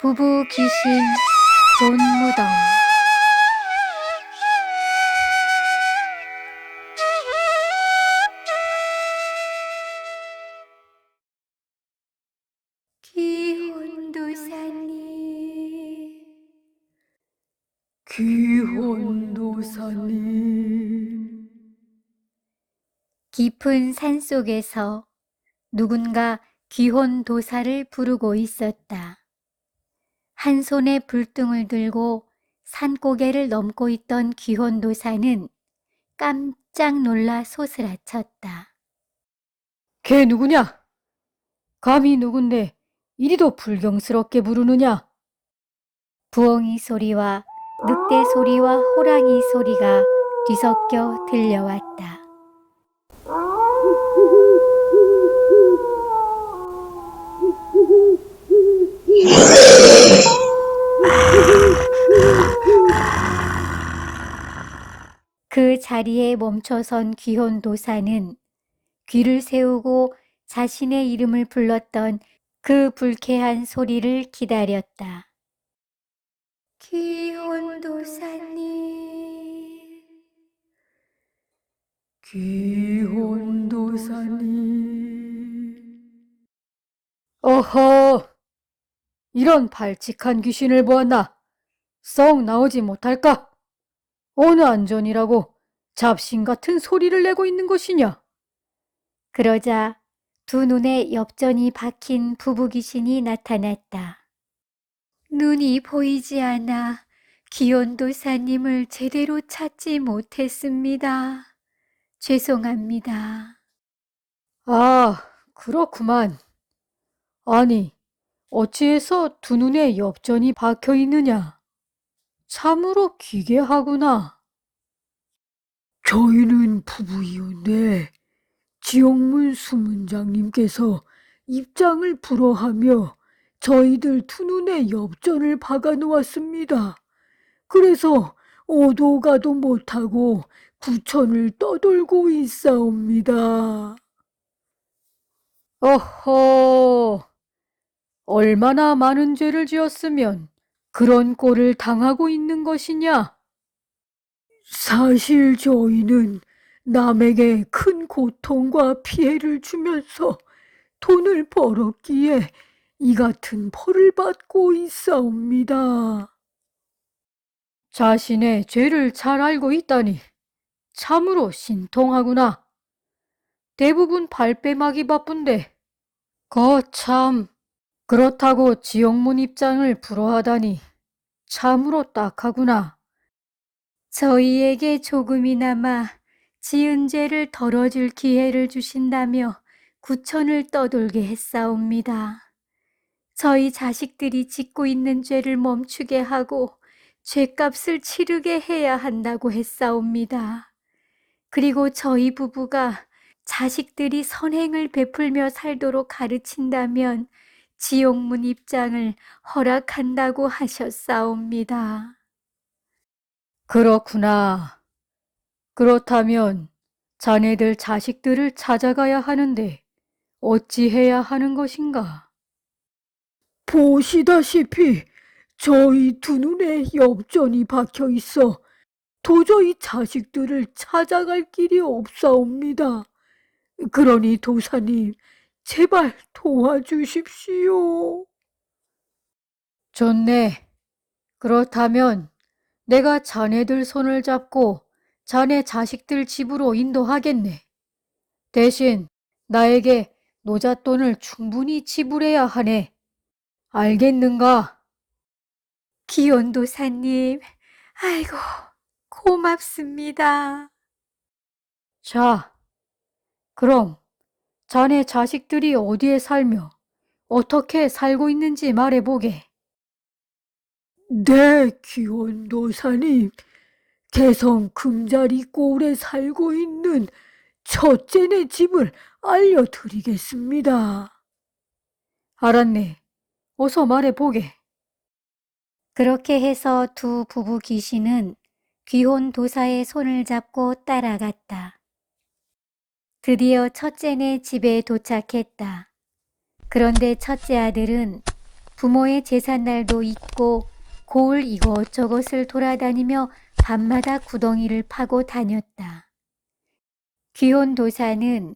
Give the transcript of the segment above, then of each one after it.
부부 귀신 돈무덤. 기혼도사님, 기혼도사님, 깊은 산속에서 누군가 귀혼도사를 부르고 있었다. 한 손에 불등을 들고 산고개를 넘고 있던 귀혼도사는 깜짝 놀라 소스라쳤다. 걔 누구냐? 감히 누군데 이리도 불경스럽게 부르느냐? 부엉이 소리와 늑대 소리와 호랑이 소리가 뒤섞여 들려왔다. 그 자리에 멈춰선 귀혼도사는 귀를 세우고 자신의 이름을 불렀던 그 불쾌한 소리를 기다렸다. 귀혼도사님, 기혼도사님. 어허, 이런 발칙한 귀신을 보았나? 썩 나오지 못할까? 어느 안전이라고 잡신 같은 소리를 내고 있는 것이냐? 그러자 두 눈에 엽전이 박힌 부부 귀신이 나타났다. 눈이 보이지 않아 귀혼도사님을 제대로 찾지 못했습니다. 죄송합니다. 아, 그렇구만. 아니, 어찌해서 두 눈에 엽전이 박혀 있느냐? 참으로 기괴하구나. 저희는 부부이온데 지옥문 수문장님께서 입장을 불허하며 저희들 두 눈에 엽전을 박아 놓았습니다. 그래서 오도 가도 못하고 구천을 떠돌고 있사옵니다. 어허, 얼마나 많은 죄를 지었으면 그런 꼴을 당하고 있는 것이냐? 사실 저희는 남에게 큰 고통과 피해를 주면서 돈을 벌었기에 이 같은 벌을 받고 있사옵니다. 자신의 죄를 잘 알고 있다니 참으로 신통하구나. 대부분 발뺌하기 바쁜데 거참 그렇다고 지옥문 입장을 불허하다니 참으로 딱하구나. 저희에게 조금이나마 지은 죄를 덜어줄 기회를 주신다며 구천을 떠돌게 했사옵니다. 저희 자식들이 짓고 있는 죄를 멈추게 하고 죄값을 치르게 해야 한다고 했사옵니다. 그리고 저희 부부가 자식들이 선행을 베풀며 살도록 가르친다면 지옥문 입장을 허락한다고 하셨사옵니다. 그렇구나. 그렇다면 자네들 자식들을 찾아가야 하는데 어찌해야 하는 것인가? 보시다시피 저희 두 눈에 엽전이 박혀 있어 도저히 자식들을 찾아갈 길이 없사옵니다. 그러니 도사님, 제발 도와주십시오. 좋네. 그렇다면 내가 자네들 손을 잡고 자네 자식들 집으로 인도하겠네. 대신 나에게 노잣돈을 충분히 지불해야 하네. 알겠는가? 기혼도사님, 아이고, 고맙습니다. 자, 그럼 자네 자식들이 어디에 살며 어떻게 살고 있는지 말해보게. 네, 기원도사님. 개성 금자리 꼴에 살고 있는 첫째네 집을 알려드리겠습니다. 알았네. 어서 말해보게. 그렇게 해서 두 부부 귀신은 귀혼도사의 손을 잡고 따라갔다. 드디어 첫째네 집에 도착했다. 그런데 첫째 아들은 부모의 제삿날도 잊고 고을 이것저것을 돌아다니며 밤마다 구덩이를 파고 다녔다. 귀혼 도사는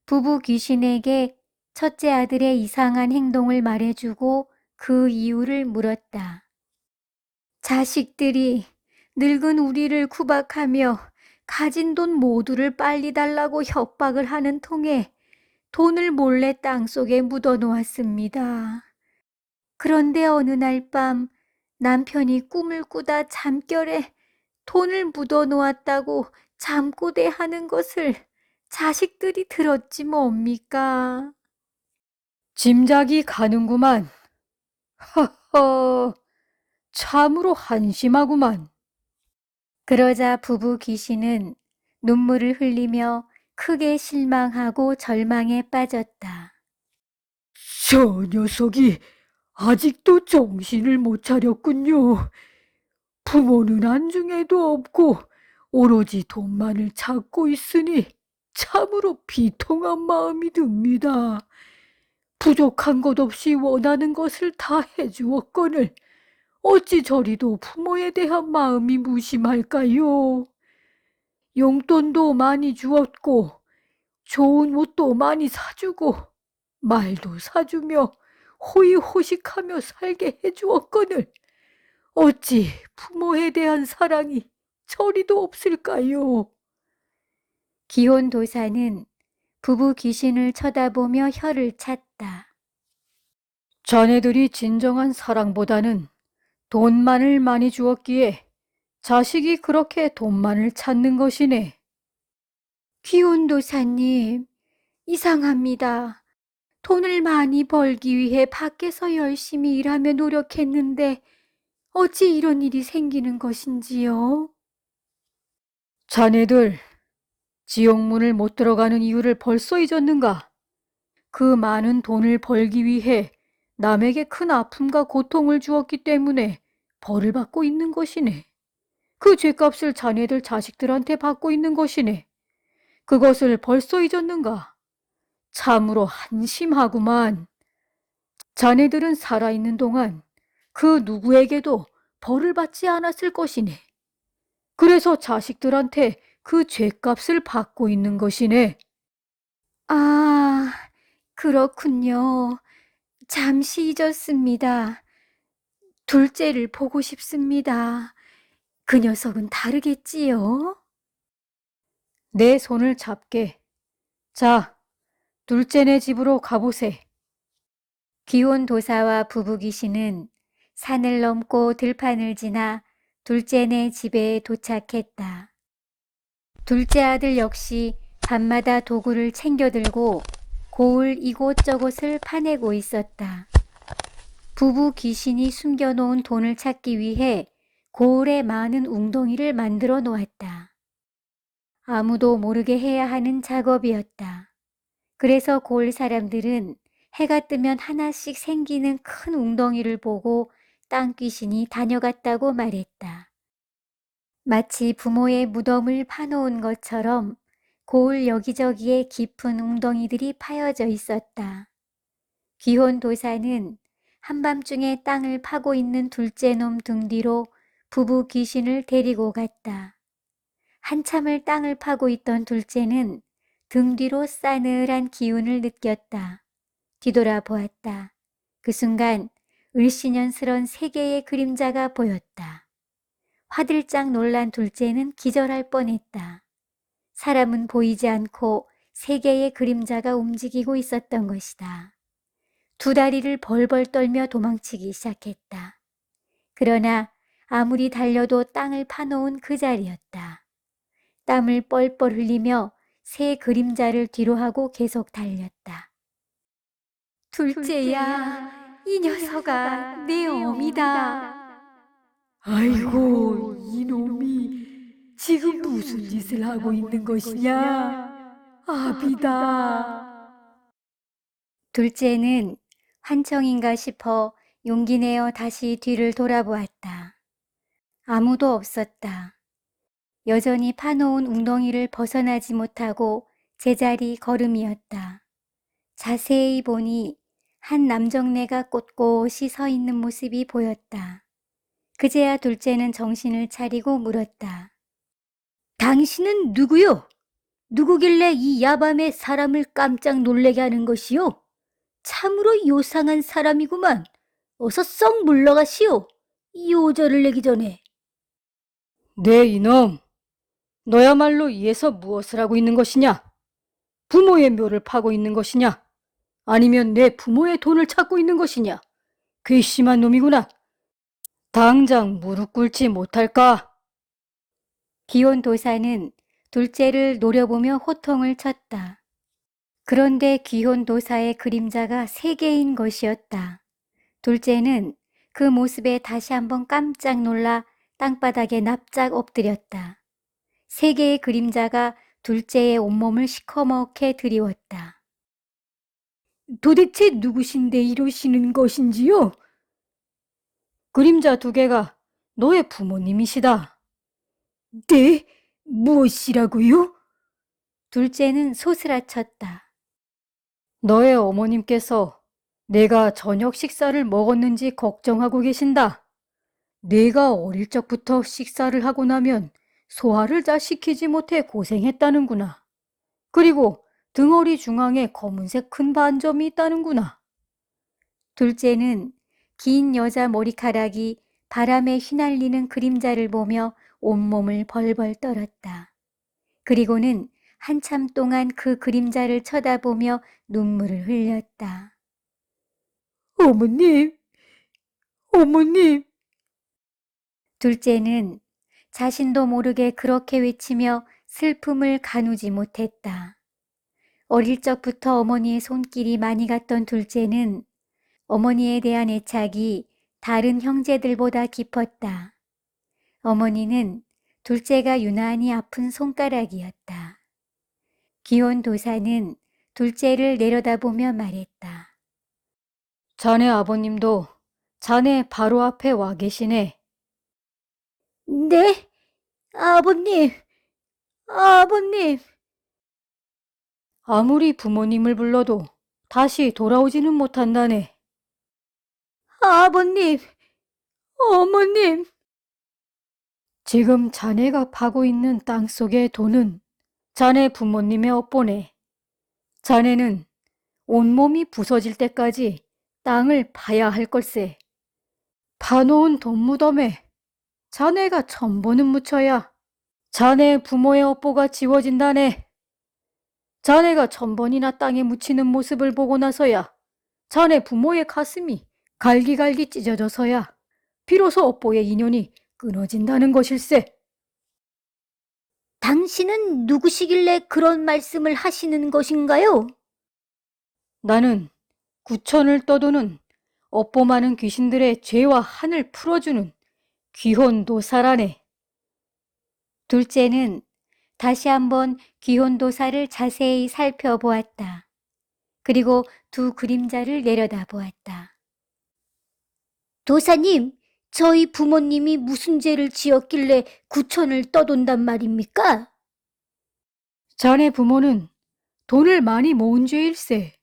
부부 귀신에게 첫째 아들의 이상한 행동을 말해주고 그 이유를 물었다. 자식들이 늙은 우리를 구박하며 가진 돈 모두를 빨리 달라고 협박을 하는 통에 돈을 몰래 땅속에 묻어 놓았습니다. 그런데 어느 날 밤 남편이 꿈을 꾸다 잠결에 돈을 묻어 놓았다고 잠꼬대하는 것을 자식들이 들었지 뭡니까? 짐작이 가는구만. 허허, 참으로 한심하구만. 그러자 부부 귀신은 눈물을 흘리며 크게 실망하고 절망에 빠졌다. 저 녀석이 아직도 정신을 못 차렸군요. 부모는 안중에도 없고 오로지 돈만을 찾고 있으니 참으로 비통한 마음이 듭니다. 부족한 것 없이 원하는 것을 다 해주었거늘 어찌 저리도 부모에 대한 마음이 무심할까요? 용돈도 많이 주었고 좋은 옷도 많이 사주고 말도 사주며 호의호식하며 살게 해주었거늘 어찌 부모에 대한 사랑이 저리도 없을까요? 기혼 도사는 부부 귀신을 쳐다보며 혀를 찼다. 자네들이 진정한 사랑보다는 돈만을 많이 주었기에 자식이 그렇게 돈만을 찾는 것이네. 기혼 도사님, 이상합니다. 돈을 많이 벌기 위해 밖에서 열심히 일하며 노력했는데 어찌 이런 일이 생기는 것인지요? 자네들 지옥문을 못 들어가는 이유를 벌써 잊었는가? 그 많은 돈을 벌기 위해 남에게 큰 아픔과 고통을 주었기 때문에 벌을 받고 있는 것이네. 그 죗값을 자네들 자식들한테 받고 있는 것이네. 그것을 벌써 잊었는가? 참으로 한심하구만. 자네들은 살아있는 동안 그 누구에게도 벌을 받지 않았을 것이네. 그래서 자식들한테 그 죗값을 받고 있는 것이네. 아, 그렇군요. 잠시 잊었습니다. 둘째를 보고 싶습니다. 그 녀석은 다르겠지요? 내 손을 잡게. 자, 둘째네 집으로 가보세. 기혼 도사와 부부 귀신은 산을 넘고 들판을 지나 둘째네 집에 도착했다. 둘째 아들 역시 밤마다 도구를 챙겨 들고 고을 이곳저곳을 파내고 있었다. 부부 귀신이 숨겨놓은 돈을 찾기 위해 고을에 많은 웅덩이를 만들어 놓았다. 아무도 모르게 해야 하는 작업이었다. 그래서 고을 사람들은 해가 뜨면 하나씩 생기는 큰 웅덩이를 보고 땅 귀신이 다녀갔다고 말했다. 마치 부모의 무덤을 파놓은 것처럼 고을 여기저기에 깊은 웅덩이들이 파여져 있었다. 귀혼 도사는 한밤중에 땅을 파고 있는 둘째 놈 등 뒤로 부부 귀신을 데리고 갔다. 한참을 땅을 파고 있던 둘째는 등 뒤로 싸늘한 기운을 느꼈다. 뒤돌아보았다. 그 순간 을씨년스런 세 개의 그림자가 보였다. 화들짝 놀란 둘째는 기절할 뻔했다. 사람은 보이지 않고 세 개의 그림자가 움직이고 있었던 것이다. 두 다리를 벌벌 떨며 도망치기 시작했다. 그러나 아무리 달려도 땅을 파놓은 그 자리였다. 땀을 뻘뻘 흘리며 새 그림자를 뒤로 하고 계속 달렸다. 둘째야, 이 녀석아, 내 어미다. 아이고, 이놈이 지금 무슨 짓을 하고 있는 것이냐? 아비다. 둘째는 환청인가 싶어 용기 내어 다시 뒤를 돌아보았다. 아무도 없었다. 여전히 파놓은 웅덩이를 벗어나지 못하고 제자리 걸음이었다. 자세히 보니 한 남정네가 꼿꼿이 서 있는 모습이 보였다. 그제야 둘째는 정신을 차리고 물었다. 당신은 누구요? 누구길래 이 야밤에 사람을 깜짝 놀래게 하는 것이요? 참으로 요상한 사람이구만. 어서 썩 물러가시오. 요절을 내기 전에. 네 이놈, 너야말로 이에서 무엇을 하고 있는 것이냐? 부모의 묘를 파고 있는 것이냐? 아니면 내 부모의 돈을 찾고 있는 것이냐? 괘씸한 놈이구나. 당장 무릎 꿇지 못할까? 기혼 도사는 둘째를 노려보며 호통을 쳤다. 그런데 기혼 도사의 그림자가 3개인 것이었다. 둘째는 그 모습에 다시 한번 깜짝 놀라 땅바닥에 납작 엎드렸다. 3개의 그림자가 둘째의 온몸을 시커멓게 드리웠다. 도대체 누구신데 이러시는 것인지요? 그림자 2개가 너의 부모님이시다. 네? 무엇이라고요? 둘째는 소스라쳤다. 너의 어머님께서 내가 저녁 식사를 먹었는지 걱정하고 계신다. 내가 어릴 적부터 식사를 하고 나면 소화를 잘 시키지 못해 고생했다는구나. 그리고 등허리 중앙에 검은색 큰 반점이 있다는구나. 둘째는 긴 여자 머리카락이 바람에 휘날리는 그림자를 보며 온몸을 벌벌 떨었다. 그리고는 한참 동안 그 그림자를 쳐다보며 눈물을 흘렸다. 어머님, 어머님. 둘째는 자신도 모르게 그렇게 외치며 슬픔을 가누지 못했다. 어릴 적부터 어머니의 손길이 많이 갔던 둘째는 어머니에 대한 애착이 다른 형제들보다 깊었다. 어머니는 둘째가 유난히 아픈 손가락이었다. 기혼 도사는 둘째를 내려다보며 말했다. 자네 아버님도 자네 바로 앞에 와 계시네. 네? 아버님, 아버님. 아무리 부모님을 불러도 다시 돌아오지는 못한다네. 아버님, 어머님. 지금 자네가 파고 있는 땅 속의 돈은 자네 부모님의 업보네. 자네는 온몸이 부서질 때까지 땅을 파야 할 걸세. 파놓은 돈 무덤에 자네가 1000번은 묻혀야 자네 부모의 업보가 지워진다네. 자네가 1000번이나 땅에 묻히는 모습을 보고 나서야 자네 부모의 가슴이 갈기갈기 찢어져서야 비로소 업보의 인연이 끊어진다는 것일세. 당신은 누구시길래 그런 말씀을 하시는 것인가요? 나는 구천을 떠도는 업보 많은 귀신들의 죄와 한을 풀어주는 귀혼도사라네. 둘째는 다시 한번 귀혼도사를 자세히 살펴보았다. 그리고 두 그림자를 내려다보았다. 도사님, 저희 부모님이 무슨 죄를 지었길래 구천을 떠돈단 말입니까? 자네 부모는 돈을 많이 모은 죄일세.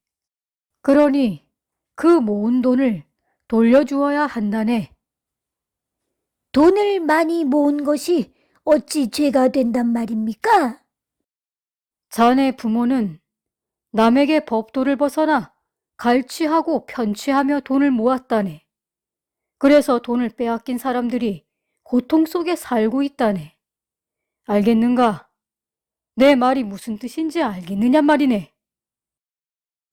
그러니 그 모은 돈을 돌려주어야 한다네. 돈을 많이 모은 것이 어찌 죄가 된단 말입니까? 자네 부모는 남에게 법도를 벗어나 갈취하고 편취하며 돈을 모았다네. 그래서 돈을 빼앗긴 사람들이 고통 속에 살고 있다네. 알겠는가? 내 말이 무슨 뜻인지 알겠느냐 말이네.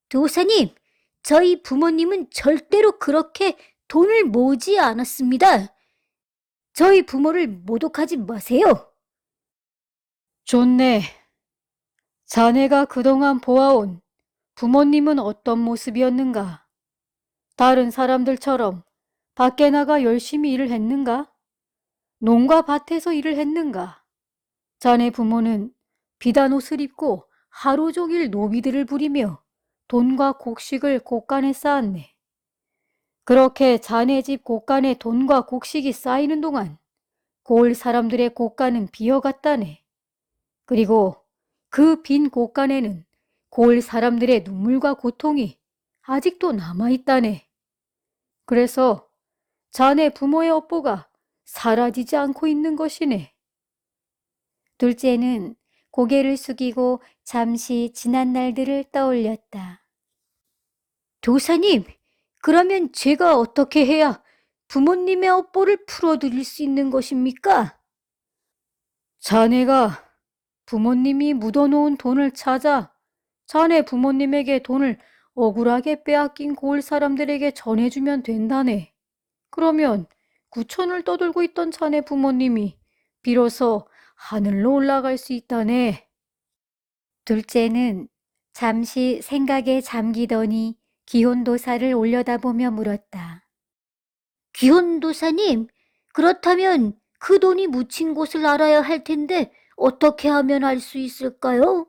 도사님, 저희 부모님은 절대로 그렇게 돈을 모으지 않았습니다. 저희 부모를 모독하지 마세요. 좋네. 자네가 그동안 보아온 부모님은 어떤 모습이었는가? 다른 사람들처럼 밖에 나가 열심히 일을 했는가? 농가 밭에서 일을 했는가? 자네 부모는 비단 옷을 입고 하루 종일 노비들을 부리며 돈과 곡식을 곳간에 쌓았네. 그렇게 자네 집 곳간에 돈과 곡식이 쌓이는 동안 고을 사람들의 곳간은 비어갔다네. 그리고 그 빈 곳간에는 고을 사람들의 눈물과 고통이 아직도 남아있다네. 그래서 자네 부모의 업보가 사라지지 않고 있는 것이네. 둘째는 고개를 숙이고 잠시 지난 날들을 떠올렸다. 도사님, 그러면 제가 어떻게 해야 부모님의 업보를 풀어드릴 수 있는 것입니까? 자네가 부모님이 묻어놓은 돈을 찾아 자네 부모님에게 돈을 억울하게 빼앗긴 고을 사람들에게 전해주면 된다네. 그러면 구천을 떠들고 있던 자네 부모님이 비로소 하늘로 올라갈 수 있다네. 둘째는 잠시 생각에 잠기더니 기혼도사를 올려다보며 물었다. 기혼도사님, 그렇다면 그 돈이 묻힌 곳을 알아야 할 텐데 어떻게 하면 알 수 있을까요?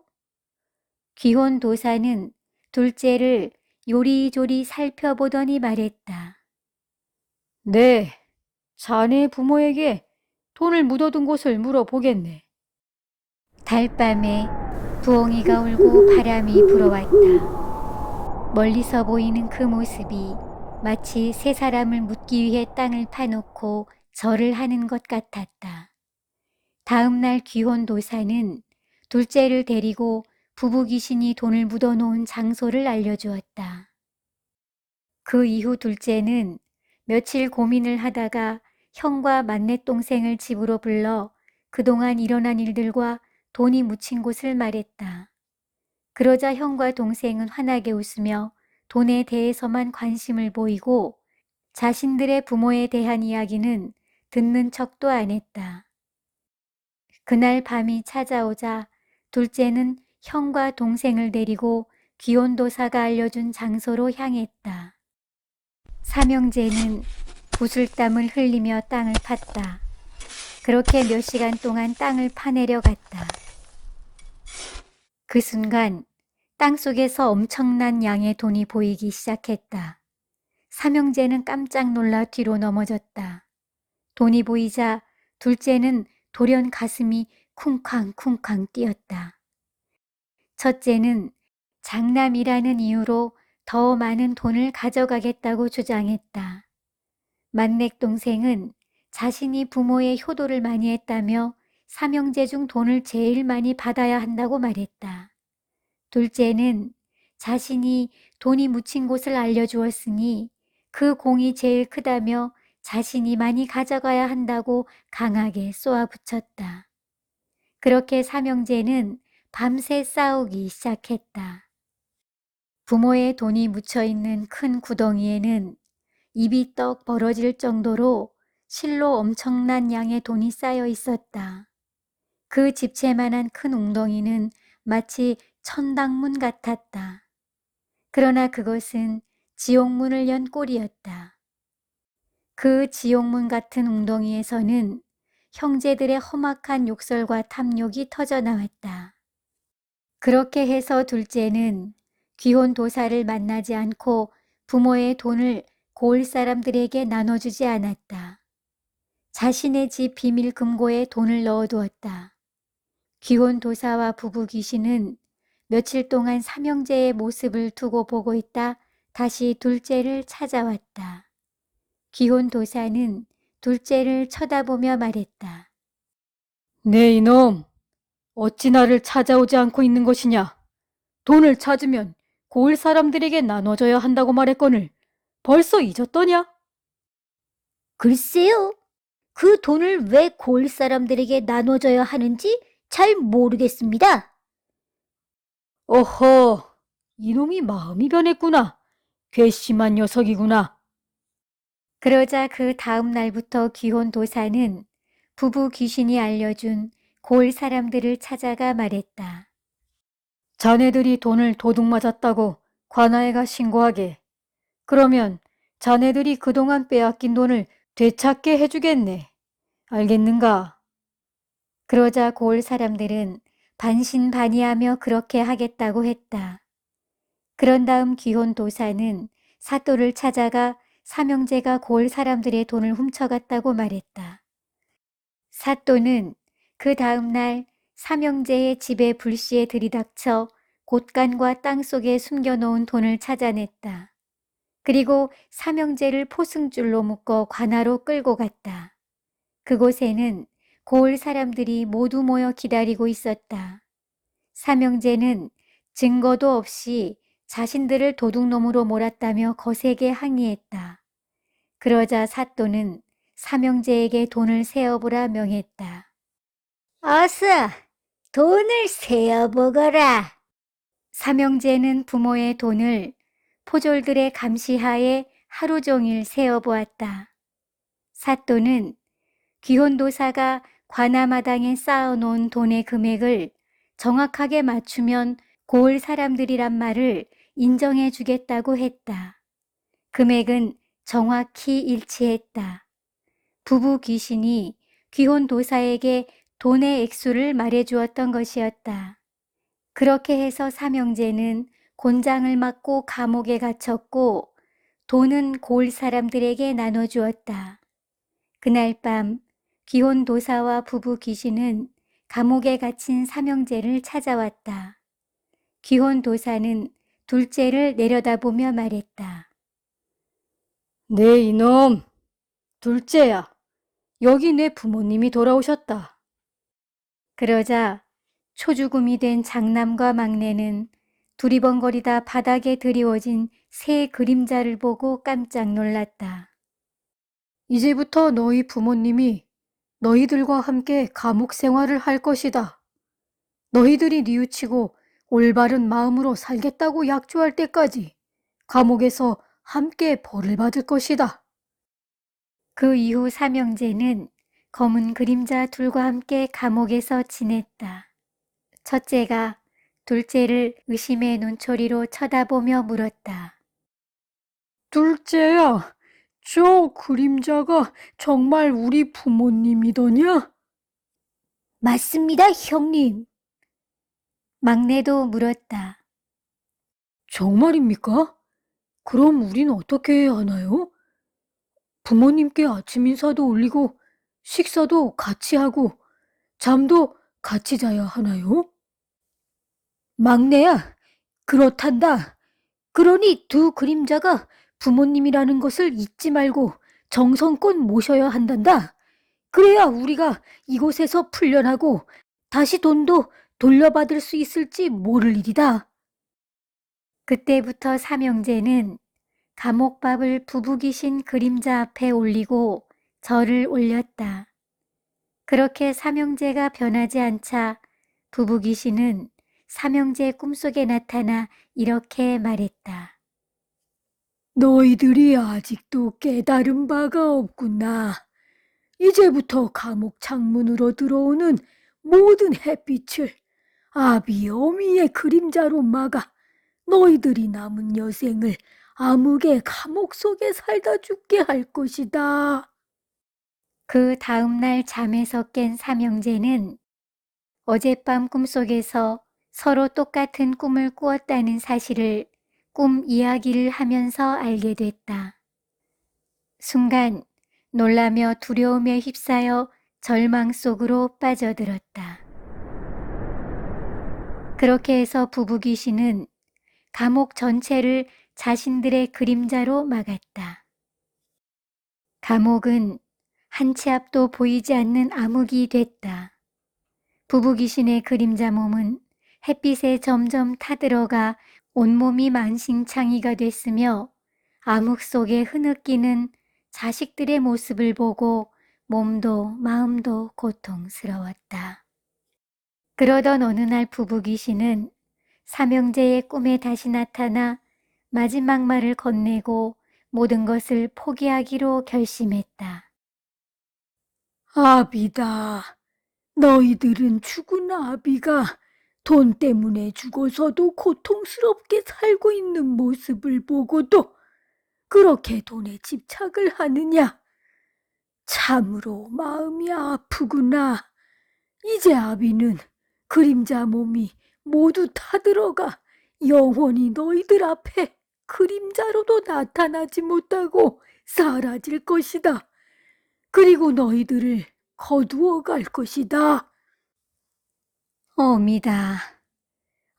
기혼도사는 둘째를 요리조리 살펴보더니 말했다. 네, 자네 부모에게 돈을 묻어둔 곳을 물어보겠네. 달밤에 부엉이가 울고 바람이 불어왔다. 멀리서 보이는 그 모습이 마치 세 사람을 묻기 위해 땅을 파놓고 절을 하는 것 같았다. 다음 날 귀혼도사는 둘째를 데리고 부부 귀신이 돈을 묻어놓은 장소를 알려주었다. 그 이후 둘째는 며칠 고민을 하다가 형과 맏내동생을 집으로 불러 그동안 일어난 일들과 돈이 묻힌 곳을 말했다. 그러자 형과 동생은 환하게 웃으며 돈에 대해서만 관심을 보이고 자신들의 부모에 대한 이야기는 듣는 척도 안 했다. 그날 밤이 찾아오자 둘째는 형과 동생을 데리고 귀혼도사가 알려준 장소로 향했다. 삼형제는 구슬땀을 흘리며 땅을 팠다. 그렇게 몇 시간 동안 땅을 파내려 갔다. 그 순간 땅속에서 엄청난 양의 돈이 보이기 시작했다. 삼형제는 깜짝 놀라 뒤로 넘어졌다. 돈이 보이자 둘째는 돌연 가슴이 쿵쾅쿵쾅 뛰었다. 첫째는 장남이라는 이유로 더 많은 돈을 가져가겠다고 주장했다. 맏넥 동생은 자신이 부모의 효도를 많이 했다며 삼형제 중 돈을 제일 많이 받아야 한다고 말했다. 둘째는 자신이 돈이 묻힌 곳을 알려주었으니 그 공이 제일 크다며 자신이 많이 가져가야 한다고 강하게 쏘아붙였다. 그렇게 삼형제는 밤새 싸우기 시작했다. 부모의 돈이 묻혀있는 큰 구덩이에는 입이 떡 벌어질 정도로 실로 엄청난 양의 돈이 쌓여 있었다. 그 집채만한 큰 웅덩이는 마치 천당문 같았다. 그러나 그것은 지옥문을 연 꼴이었다. 그 지옥문 같은 웅덩이에서는 형제들의 험악한 욕설과 탐욕이 터져나왔다. 그렇게 해서 둘째는 귀혼 도사를 만나지 않고 부모의 돈을 고을 사람들에게 나눠주지 않았다. 자신의 집 비밀 금고에 돈을 넣어두었다. 귀혼 도사와 부부 귀신은 며칠 동안 삼형제의 모습을 두고 보고 있다 다시 둘째를 찾아왔다. 귀혼 도사는 둘째를 쳐다보며 말했다. 네 이놈, 어찌 나를 찾아오지 않고 있는 것이냐? 돈을 찾으면 고을 사람들에게 나눠줘야 한다고 말했거늘 벌써 잊었더냐? 글쎄요. 그 돈을 왜 고을 사람들에게 나눠줘야 하는지 잘 모르겠습니다. 어허, 이놈이 마음이 변했구나. 괘씸한 녀석이구나. 그러자 그 다음 날부터 귀혼 도사는 부부 귀신이 알려준 고을 사람들을 찾아가 말했다. 자네들이 돈을 도둑 맞았다고 관아에가 신고하게. 그러면 자네들이 그동안 빼앗긴 돈을 되찾게 해주겠네. 알겠는가? 그러자 고을 사람들은 반신반의하며 그렇게 하겠다고 했다. 그런 다음 귀혼 도사는 사또를 찾아가 삼형제가 고을 사람들의 돈을 훔쳐갔다고 말했다. 사또는 그 다음 날 삼형제의 집에 불시에 들이닥쳐 곳간과 땅속에 숨겨놓은 돈을 찾아냈다. 그리고 삼형제를 포승줄로 묶어 관아로 끌고 갔다. 그곳에는 고을 사람들이 모두 모여 기다리고 있었다. 삼형제는 증거도 없이 자신들을 도둑놈으로 몰았다며 거세게 항의했다. 그러자 사또는 삼형제에게 돈을 세어보라 명했다. 어서 돈을 세어보거라. 삼형제는 부모의 돈을 포졸들의 감시하에 하루 종일 세어보았다. 사또는 귀혼도사가 관아마당에 쌓아놓은 돈의 금액을 정확하게 맞추면 고을 사람들이란 말을 인정해 주겠다고 했다. 금액은 정확히 일치했다. 부부 귀신이 귀혼도사에게 돈의 액수를 말해주었던 것이었다. 그렇게 해서 삼형제는 곤장을 맞고 감옥에 갇혔고 돈은 고을 사람들에게 나눠주었다. 그날 밤 귀혼도사와 부부 귀신은 감옥에 갇힌 삼형제를 찾아왔다. 귀혼도사는 둘째를 내려다보며 말했다. 네 이놈, 둘째야. 여기 내 부모님이 돌아오셨다. 그러자 초죽음이 된 장남과 막내는 두리번거리다 바닥에 드리워진 새 그림자를 보고 깜짝 놀랐다. 이제부터 너희 부모님이 너희들과 함께 감옥 생활을 할 것이다. 너희들이 뉘우치고 올바른 마음으로 살겠다고 약조할 때까지 감옥에서 함께 벌을 받을 것이다. 그 이후 삼형제는 검은 그림자 둘과 함께 감옥에서 지냈다. 첫째가 둘째를 의심의 눈초리로 쳐다보며 물었다. 둘째야, 저 그림자가 정말 우리 부모님이더냐? 맞습니다, 형님. 막내도 물었다. 정말입니까? 그럼 우린 어떻게 해야 하나요? 부모님께 아침 인사도 올리고 식사도 같이 하고 잠도 같이 자야 하나요? 막내야, 그렇단다. 그러니 두 그림자가 부모님이라는 것을 잊지 말고 정성껏 모셔야 한단다. 그래야 우리가 이곳에서 풀려나고 다시 돈도 돌려받을 수 있을지 모를 일이다. 그때부터 삼형제는 감옥밥을 부부귀신 그림자 앞에 올리고 절을 올렸다. 그렇게 삼형제가 변하지 않자 부부귀신은 삼형제 꿈속에 나타나 이렇게 말했다. 너희들이 아직도 깨달은 바가 없구나. 이제부터 감옥 창문으로 들어오는 모든 햇빛을 아비 어미의 그림자로 막아 너희들이 남은 여생을 암흑의 감옥 속에 살다 죽게 할 것이다. 그 다음 날 잠에서 깬 삼형제는 어젯밤 꿈속에서 서로 똑같은 꿈을 꾸었다는 사실을 꿈 이야기를 하면서 알게 됐다. 순간 놀라며 두려움에 휩싸여 절망 속으로 빠져들었다. 그렇게 해서 부부 귀신은 감옥 전체를 자신들의 그림자로 막았다. 감옥은 한 치 앞도 보이지 않는 암흑이 됐다. 부부 귀신의 그림자 몸은 햇빛에 점점 타들어가 온몸이 만신창이가 됐으며 암흑 속에 흐느끼는 자식들의 모습을 보고 몸도 마음도 고통스러웠다. 그러던 어느 날 부부 귀신은 삼형제의 꿈에 다시 나타나 마지막 말을 건네고 모든 것을 포기하기로 결심했다. 아비다. 너희들은 죽은 아비가 돈 때문에 죽어서도 고통스럽게 살고 있는 모습을 보고도 그렇게 돈에 집착을 하느냐? 참으로 마음이 아프구나. 이제 아비는 그림자 몸이 모두 타들어가 영원히 너희들 앞에 그림자로도 나타나지 못하고 사라질 것이다. 그리고 너희들을 거두어 갈 것이다. 어미다.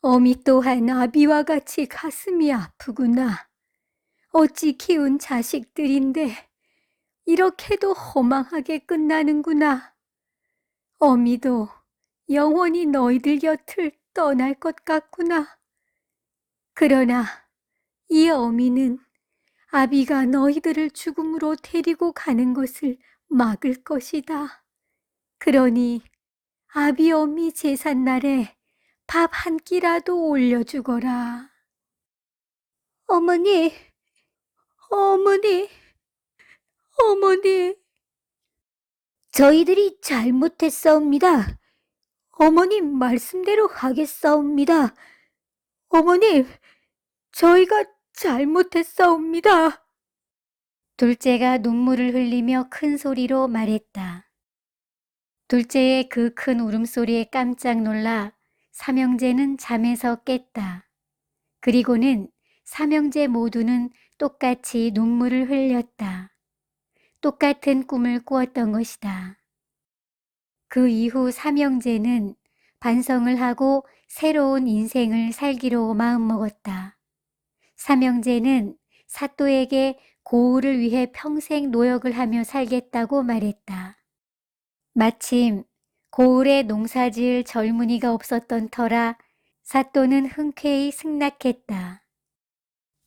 어미 또한 아비와 같이 가슴이 아프구나. 어찌 키운 자식들인데 이렇게도 허망하게 끝나는구나. 어미도 영원히 너희들 곁을 떠날 것 같구나. 그러나 이 어미는 아비가 너희들을 죽음으로 데리고 가는 것을 막을 것이다. 그러니 아비 어미 제삿날에 밥 한 끼라도 올려주거라. 어머니, 어머니, 어머니. 저희들이 잘못했사옵니다. 어머님 말씀대로 하겠사옵니다. 어머님, 저희가 잘못했사옵니다. 둘째가 눈물을 흘리며 큰 소리로 말했다. 둘째의 그 큰 울음소리에 깜짝 놀라 삼형제는 잠에서 깼다. 그리고는 삼형제 모두는 똑같이 눈물을 흘렸다. 똑같은 꿈을 꾸었던 것이다. 그 이후 삼형제는 반성을 하고 새로운 인생을 살기로 마음먹었다. 삼형제는 사또에게 고을을 위해 평생 노역을 하며 살겠다고 말했다. 마침 고을에 농사지을 젊은이가 없었던 터라 사또는 흔쾌히 승낙했다.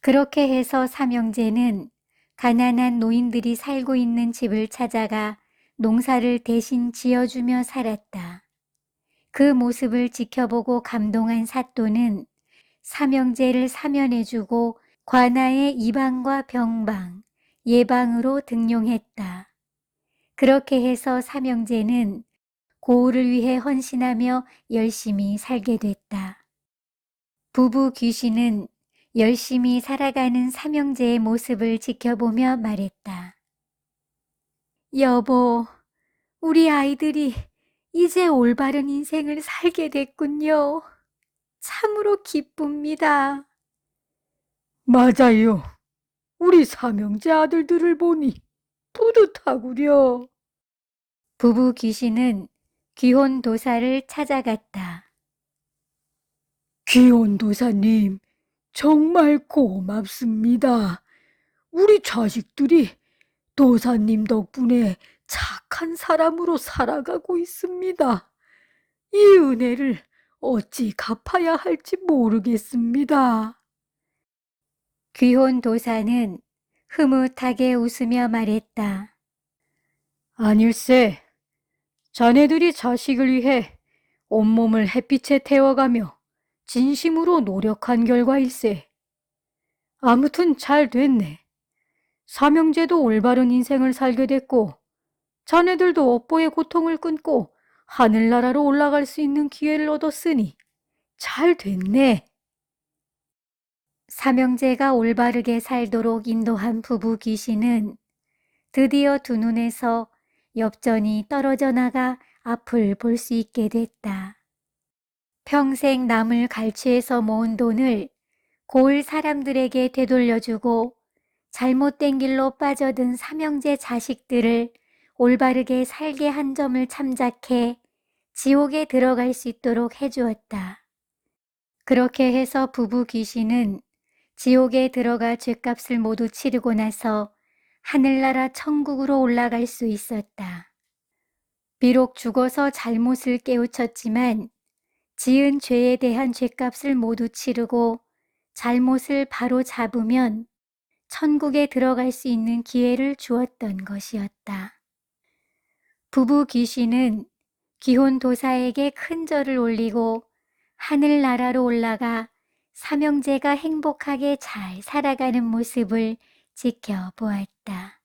그렇게 해서 삼형제는 가난한 노인들이 살고 있는 집을 찾아가 농사를 대신 지어주며 살았다. 그 모습을 지켜보고 감동한 사또는 삼형제를 사면해주고 관아의 이방과 병방, 예방으로 등용했다. 그렇게 해서 삼형제는 고을을 위해 헌신하며 열심히 살게 됐다. 부부 귀신은 열심히 살아가는 삼형제의 모습을 지켜보며 말했다. 여보, 우리 아이들이 이제 올바른 인생을 살게 됐군요. 참으로 기쁩니다. 맞아요. 우리 삼형제 아들들을 보니 뿌듯하구려. 부부 귀신은 귀혼 도사를 찾아갔다. 귀혼 도사님, 정말 고맙습니다. 우리 자식들이 도사님 덕분에 착한 사람으로 살아가고 있습니다. 이 은혜를 어찌 갚아야 할지 모르겠습니다. 귀혼 도사는 흐뭇하게 웃으며 말했다. 아닐세, 자네들이 자식을 위해 온몸을 햇빛에 태워가며 진심으로 노력한 결과일세. 아무튼 잘 됐네. 삼형제도 올바른 인생을 살게 됐고 자네들도 업보의 고통을 끊고 하늘나라로 올라갈 수 있는 기회를 얻었으니 잘 됐네. 삼형제가 올바르게 살도록 인도한 부부 귀신은 드디어 두 눈에서 엽전이 떨어져 나가 앞을 볼 수 있게 됐다. 평생 남을 갈취해서 모은 돈을 고을 사람들에게 되돌려주고 잘못된 길로 빠져든 삼형제 자식들을 올바르게 살게 한 점을 참작해 지옥에 들어갈 수 있도록 해주었다. 그렇게 해서 부부 귀신은 지옥에 들어가 죗값을 모두 치르고 나서 하늘나라 천국으로 올라갈 수 있었다. 비록 죽어서 잘못을 깨우쳤지만 지은 죄에 대한 죗값을 모두 치르고 잘못을 바로 잡으면 천국에 들어갈 수 있는 기회를 주었던 것이었다. 부부 귀신은 귀혼 도사에게 큰 절을 올리고 하늘나라로 올라가 삼형제가 행복하게 잘 살아가는 모습을 지켜보았다.